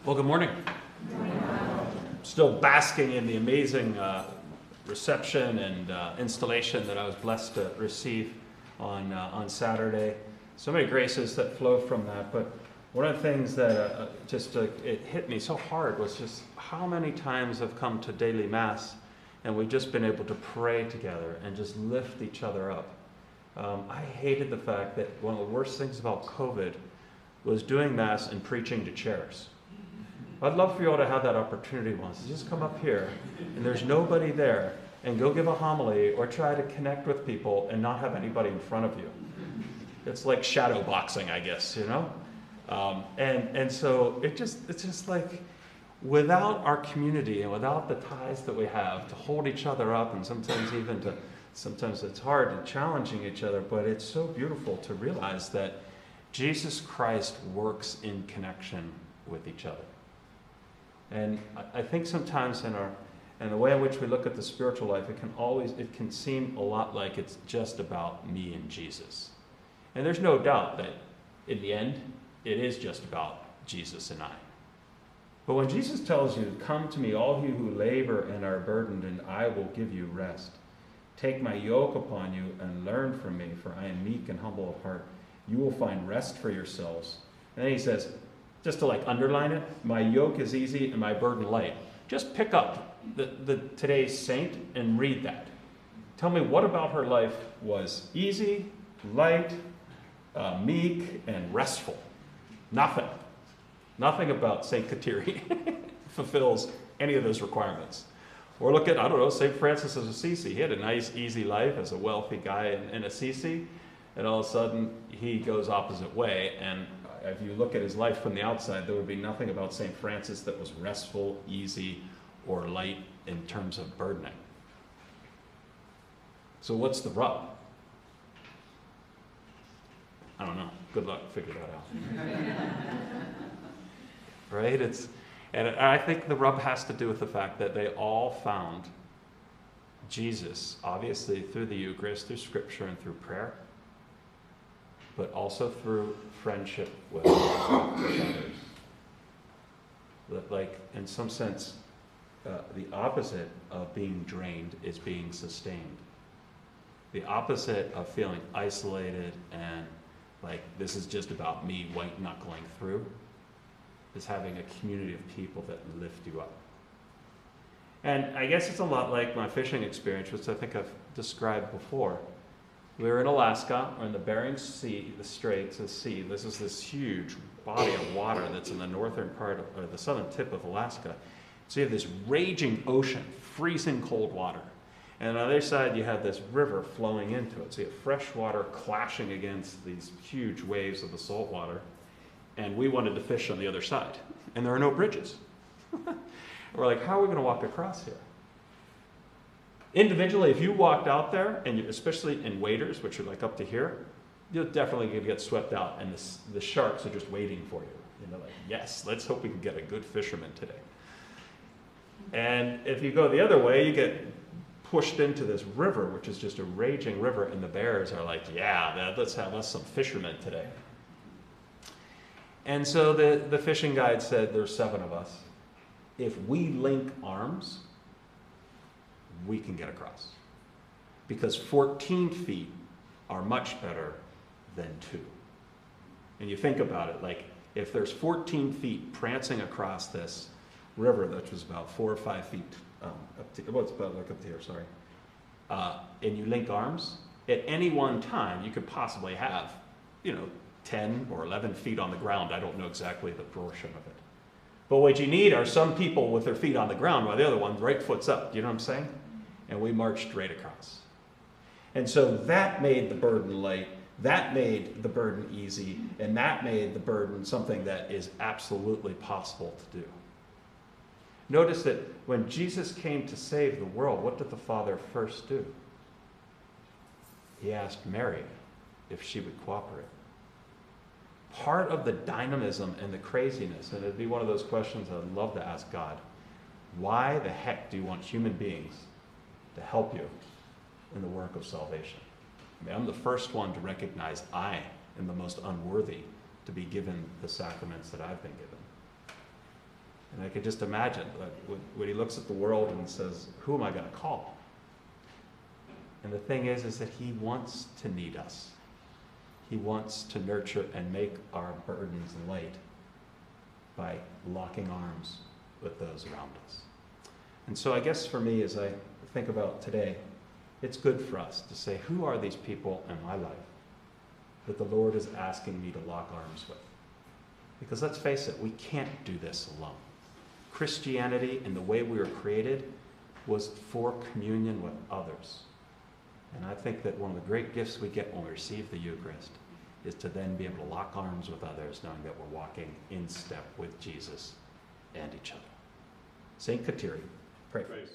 Well, good morning. Still basking in the amazing reception and installation that I was blessed to receive on Saturday. So many graces that flow from that. But one of the things that it hit me so hard was just how many times I've come to daily mass and we've just been able to pray together and just lift each other up. I hated the fact that one of the worst things about COVID was doing mass and preaching to chairs. I'd love for you all to have that opportunity once. Just come up here and there's nobody there and go give a homily or try to connect with people and not have anybody in front of you. It's like shadow boxing, I guess, you know? And so it's just like without our community and without the ties that we have to hold each other up and sometimes it's hard and challenging each other, but it's so beautiful to realize that Jesus Christ works in connection with each other. And I think sometimes in the way in which we look at the spiritual life, it can seem a lot like it's just about me and Jesus. And there's no doubt that in the end, it is just about Jesus and I. But when Jesus tells you, "Come to me, all you who labor and are burdened, and I will give you rest. Take my yoke upon you and learn from me, for I am meek and humble of heart. You will find rest for yourselves." And then he says, just to like underline it, "My yoke is easy and my burden light." Just pick up today's saint and read that. Tell me what about her life was easy, light, meek, and restful. Nothing. Nothing about Saint Kateri fulfills any of those requirements. Or look at, I don't know, St. Francis of Assisi. He had a nice, easy life as a wealthy guy in Assisi, and all of a sudden he goes opposite way, and if you look at his life from the outside, there would be nothing about St. Francis that was restful, easy, or light in terms of burdening. So what's the rub? I don't know. Good luck, figure that out. Right? And I think the rub has to do with the fact that they all found Jesus, obviously through the Eucharist, through Scripture, and through prayer, but also through friendship with others. Like, in some sense, the opposite of being drained is being sustained. The opposite of feeling isolated and like this is just about me white knuckling through is having a community of people that lift you up. And I guess it's a lot like my fishing experience, which I think I've described before. We were in Alaska, or in the Bering Sea, the Straits, the sea. This is this huge body of water that's in the northern part, or the southern tip of Alaska. So you have this raging ocean, freezing cold water. And on the other side, you have this river flowing into it. So you have fresh water clashing against these huge waves of the salt water. And we wanted to fish on the other side. And there are no bridges. We're like, how are we going to walk across here? Individually, if you walked out there, and especially in waders, which are like up to here, you're definitely going to get swept out, and the sharks are just waiting for you. And they're like, yes, let's hope we can get a good fisherman today. And if you go the other way, you get pushed into this river, which is just a raging river, and the bears are like, yeah, let's have us some fishermen today. And so the fishing guide said, there's 7 of us. If we link arms, we can get across. Because 14 feet are much better than 2. And you think about it, like if there's 14 feet prancing across this river, which was about 4 or 5 feet up to, well, it's about like up to here, sorry. And you link arms, at any one time, you could possibly have, 10 or 11 feet on the ground. I don't know exactly the proportion of it. But what you need are some people with their feet on the ground while the other one's right foot's up. Do you know what I'm saying? And we marched right across. And so that made the burden light, that made the burden easy, and that made the burden something that is absolutely possible to do. Notice that when Jesus came to save the world, what did the Father first do? He asked Mary if she would cooperate. Part of the dynamism and the craziness, and it'd be one of those questions I'd love to ask God, why the heck do you want human beings to help you in the work of salvation? I mean, I'm the first one to recognize I am the most unworthy to be given the sacraments that I've been given. And I could just imagine when he looks at the world and says, who am I going to call? And the thing is that he wants to need us. He wants to nurture and make our burdens light by locking arms with those around us. And so I guess for me, as I think about today, it's good for us to say, who are these people in my life that the Lord is asking me to lock arms with? Because let's face it, we can't do this alone. Christianity and the way we were created was for communion with others. And I think that one of the great gifts we get when we receive the Eucharist is to then be able to lock arms with others, knowing that we're walking in step with Jesus and each other. St. Kateri, pray for us.